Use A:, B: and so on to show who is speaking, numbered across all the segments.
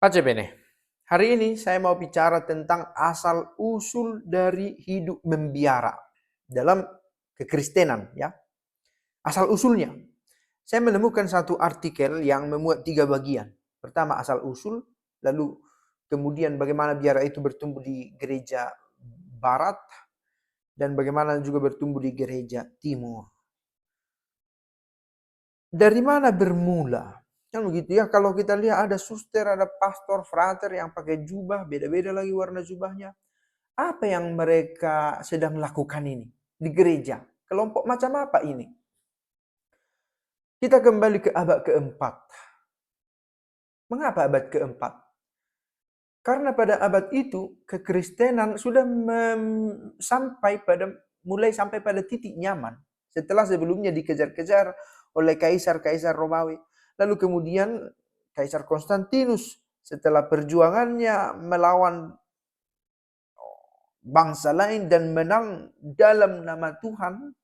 A: Pace bene, hari ini saya mau bicara tentang asal-usul dari hidup membiara dalam kekristenan ya. Asal-usulnya. Saya menemukan satu artikel yang memuat 3 bagian. Pertama asal-usul, lalu kemudian bagaimana biara itu bertumbuh di gereja barat, dan bagaimana juga bertumbuh di gereja timur. Dari mana bermula? Kan begitu ya, kalau kita lihat ada suster, ada pastor, frater yang pakai jubah, beda-beda lagi warna jubahnya. Apa yang mereka sedang lakukan ini di gereja? Kelompok macam apa ini? Kita kembali ke abad keempat. Mengapa abad keempat? Karena pada abad itu kekristenan sudah mulai sampai pada titik nyaman. Setelah sebelumnya dikejar-kejar oleh kaisar-kaisar Romawi. Lalu kemudian Kaisar Konstantinus setelah perjuangannya melawan bangsa lain dan menang dalam nama Tuhan,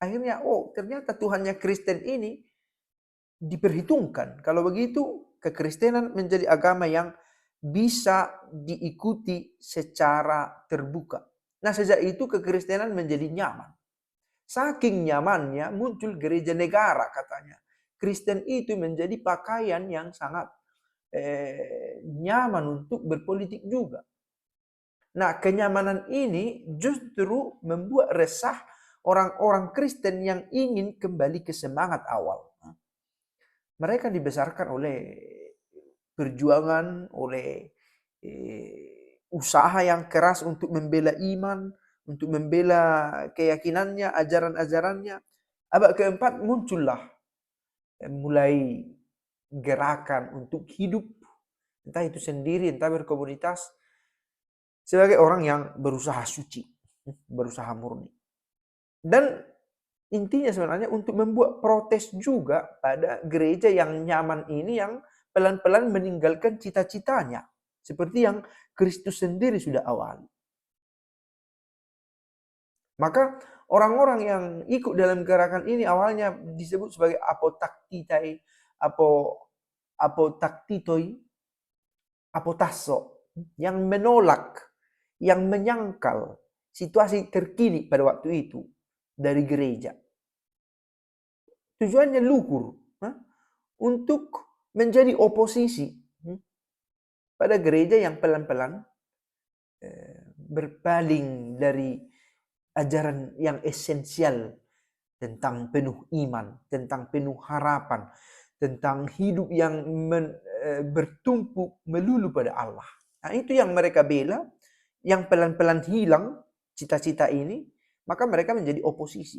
A: akhirnya ternyata Tuhannya Kristen ini diperhitungkan. Kalau begitu, kekristenan menjadi agama yang bisa diikuti secara terbuka. Nah, sejak itu kekristenan menjadi nyaman. Saking nyamannya muncul gereja negara katanya. Kristen itu menjadi pakaian yang sangat nyaman untuk berpolitik juga. Nah, kenyamanan ini justru membuat resah orang-orang Kristen yang ingin kembali ke semangat awal. Mereka dibesarkan oleh perjuangan, oleh usaha yang keras untuk membela iman, untuk membela keyakinannya, ajaran-ajarannya. Abad keempat muncullah mulai gerakan untuk hidup, entah itu sendiri, entah berkomunitas, sebagai orang yang berusaha suci, berusaha murni. Dan intinya sebenarnya untuk membuat protes juga pada gereja yang nyaman ini, yang pelan-pelan meninggalkan cita-citanya. Seperti yang Kristus sendiri sudah awali. Maka orang-orang yang ikut dalam gerakan ini awalnya disebut sebagai apotaktitai, apotaktitoi, apotasso, yang menolak, yang menyangkal situasi terkini pada waktu itu dari gereja. Tujuannya luhur, untuk menjadi oposisi pada gereja yang pelan-pelan berpaling dari ajaran yang esensial tentang penuh iman, tentang penuh harapan, tentang hidup yang bertumpu melulu pada Allah. Nah, itu yang mereka bela, yang pelan-pelan hilang cita-cita ini, maka mereka menjadi oposisi.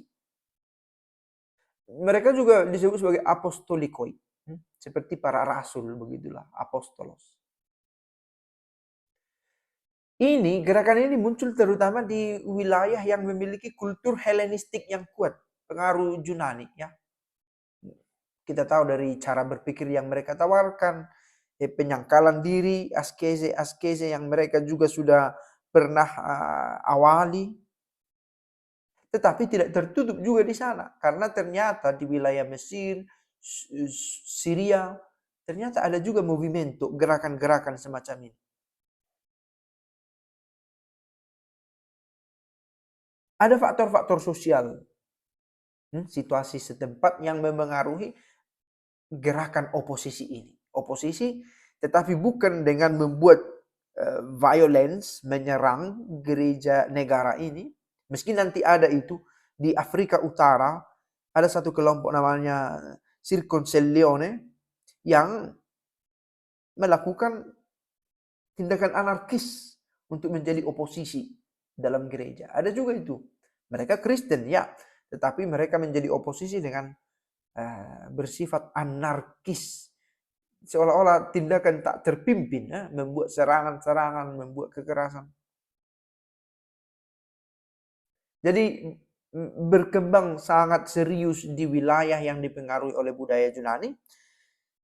A: Mereka juga disebut sebagai apostolikoi, seperti para rasul, begitulah, apostolos. Gerakan ini muncul terutama di wilayah yang memiliki kultur Helenistik yang kuat, pengaruh Yunani ya. Kita tahu dari cara berpikir yang mereka tawarkan, penyangkalan diri, askese yang mereka juga sudah pernah awali. Tetapi tidak tertutup juga di sana, karena ternyata di wilayah Mesir, Syria, ternyata ada juga movimento, gerakan-gerakan semacam ini. Ada faktor-faktor sosial, situasi setempat yang memengaruhi gerakan oposisi ini. Oposisi, tetapi bukan dengan membuat violence, menyerang gereja negara ini. Meski nanti ada itu di Afrika Utara, ada satu kelompok namanya Circoncellione yang melakukan tindakan anarkis untuk menjadi oposisi dalam gereja. Ada juga itu. Mereka Kristen ya, tetapi mereka menjadi oposisi dengan bersifat anarkis. Seolah-olah tindakan tak terpimpin, membuat serangan-serangan, membuat kekerasan. Jadi berkembang sangat serius di wilayah yang dipengaruhi oleh budaya Yunani,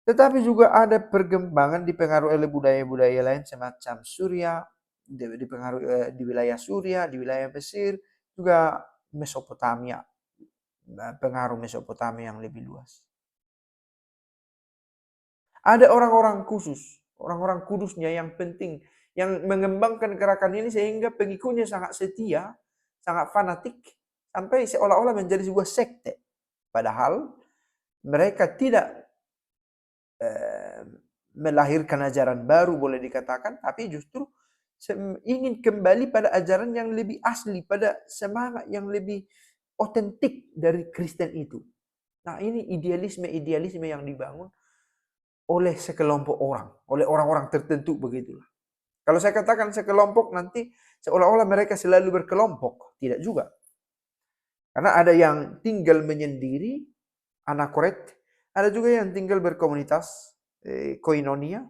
A: tetapi juga ada perkembangan dipengaruhi oleh budaya-budaya lain semacam Suria, dipengaruhi di wilayah Suria, di wilayah Mesir, juga Mesopotamia, pengaruh Mesopotamia yang lebih luas. Ada orang-orang khusus, orang-orang kudusnya yang penting, yang mengembangkan gerakan ini sehingga pengikutnya sangat setia, sangat fanatik, sampai seolah-olah menjadi sebuah sekte. Padahal mereka tidak eh, melahirkan ajaran baru boleh dikatakan, tapi justru ingin kembali pada ajaran yang lebih asli, pada semangat yang lebih otentik dari Kristen itu. Nah, ini idealisme yang dibangun oleh sekelompok orang, oleh orang-orang tertentu begitulah. Kalau saya katakan sekelompok nanti seolah-olah mereka selalu berkelompok, tidak juga. Karena ada yang tinggal menyendiri, anakoret, ada juga yang tinggal berkomunitas, koinonia,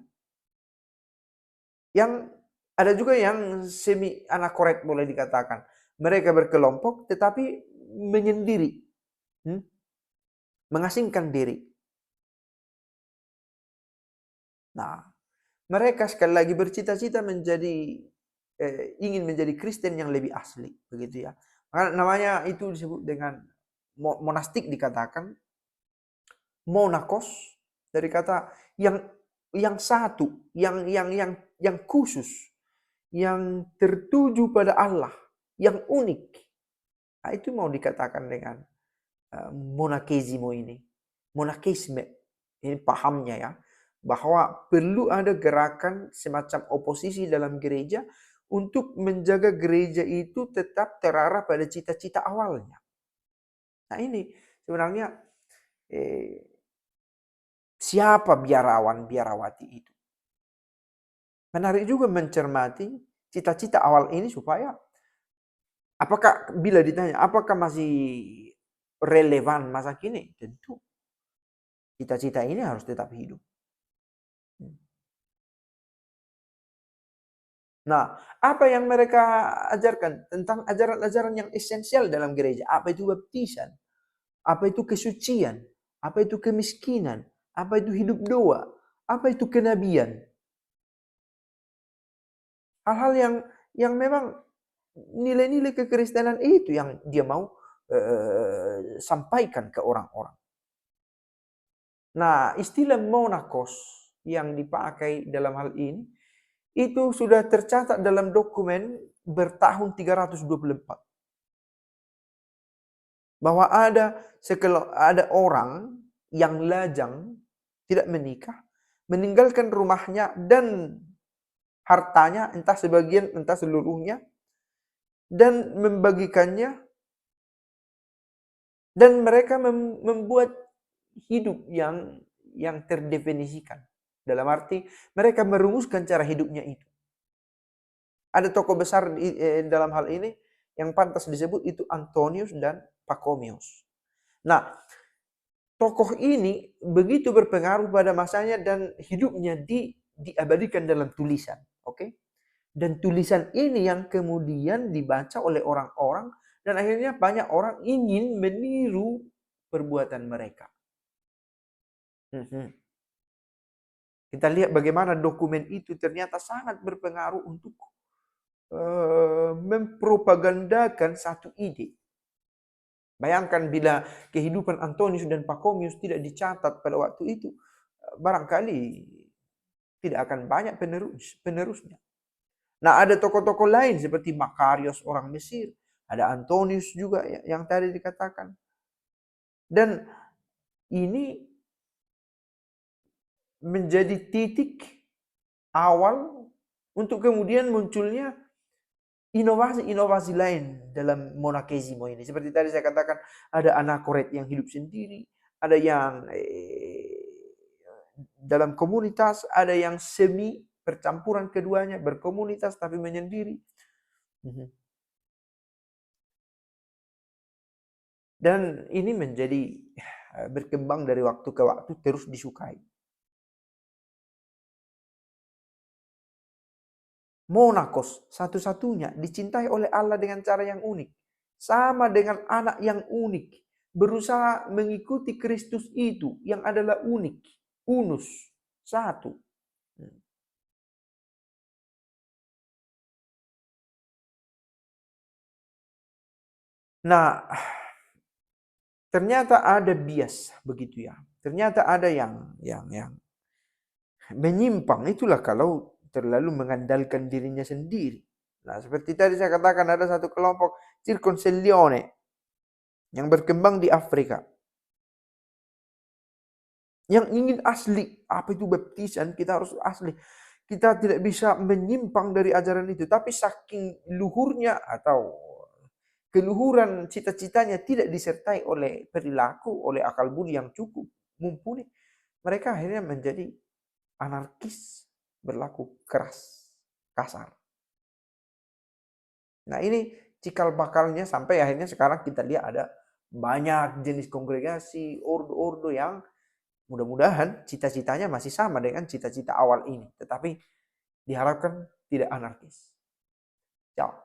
A: yang ada juga yang semi anakoret boleh dikatakan. Mereka berkelompok tetapi menyendiri, mengasingkan diri. Nah, mereka sekali lagi bercita-cita menjadi ingin menjadi Kristen yang lebih asli, begitu ya. Maka namanya itu disebut dengan monastik, dikatakan monakos, dari kata yang satu, yang khusus, yang tertuju pada Allah, yang unik. Nah, itu mau dikatakan dengan monakesimo ini. Monakisme ini pahamnya ya, bahwa perlu ada gerakan semacam oposisi dalam gereja untuk menjaga gereja itu tetap terarah pada cita-cita awalnya. Nah, ini sebenarnya siapa biarawan biarawati itu? Menarik juga mencermati cita-cita awal ini, supaya apakah bila ditanya apakah masih relevan masa kini? Tentu cita-cita ini harus tetap hidup. Nah, apa yang mereka ajarkan tentang ajaran-ajaran yang esensial dalam gereja? Apa itu baptisan? Apa itu kesucian? Apa itu kemiskinan? Apa itu hidup doa? Apa itu kenabian? Hal-hal yang memang nilai-nilai kekristenan itu yang dia mau sampaikan ke orang-orang. Nah, istilah monakos yang dipakai dalam hal ini itu sudah tercatat dalam dokumen bertahun 324. Bahwa ada orang yang lajang, tidak menikah, meninggalkan rumahnya dan hartanya, entah sebagian, entah seluruhnya, dan membagikannya, dan mereka membuat hidup yang terdefinisikan. Dalam arti mereka merumuskan cara hidupnya itu. Ada tokoh besar dalam hal ini yang pantas disebut itu Antonius dan Pachomius. Nah, tokoh ini begitu berpengaruh pada masanya dan hidupnya diabadikan dalam tulisan, oke? Dan tulisan ini yang kemudian dibaca oleh orang-orang dan akhirnya banyak orang ingin meniru perbuatan mereka. Kita lihat bagaimana dokumen itu ternyata sangat berpengaruh untuk mempropagandakan satu ide. Bayangkan bila kehidupan Antonius dan Pachomius tidak dicatat pada waktu itu, barangkali tidak akan banyak penerusnya. Nah, ada tokoh-tokoh lain seperti Makarios orang Mesir, ada Antonius juga yang tadi dikatakan. Dan ini menjadi titik awal untuk kemudian munculnya inovasi-inovasi lain dalam monakesimo ini. Seperti tadi saya katakan, ada anakoret yang hidup sendiri, ada yang dalam komunitas, ada yang semi percampuran keduanya, berkomunitas tapi menyendiri. Dan ini menjadi berkembang dari waktu ke waktu, terus disukai. Monakos satu-satunya dicintai oleh Allah dengan cara yang unik. Sama dengan anak yang unik. Berusaha mengikuti Kristus itu yang adalah unik. Unus. Satu. Nah, ternyata ada bias begitu ya. Ternyata ada yang menyimpang itulah kalau terlalu mengandalkan dirinya sendiri. Nah, seperti tadi saya katakan ada satu kelompok Circoncellione yang berkembang di Afrika. Yang ingin asli, apa itu baptisan, kita harus asli. Kita tidak bisa menyimpang dari ajaran itu, tapi saking luhurnya atau keluhuran cita-citanya tidak disertai oleh perilaku, oleh akal budi yang cukup mumpuni, mereka akhirnya menjadi anarkis, berlaku keras, kasar. Nah ini cikal bakalnya sampai akhirnya sekarang kita lihat ada banyak jenis kongregasi, ordo-ordo yang mudah-mudahan cita-citanya masih sama dengan cita-cita awal ini, tetapi diharapkan tidak anarkis. Ciao.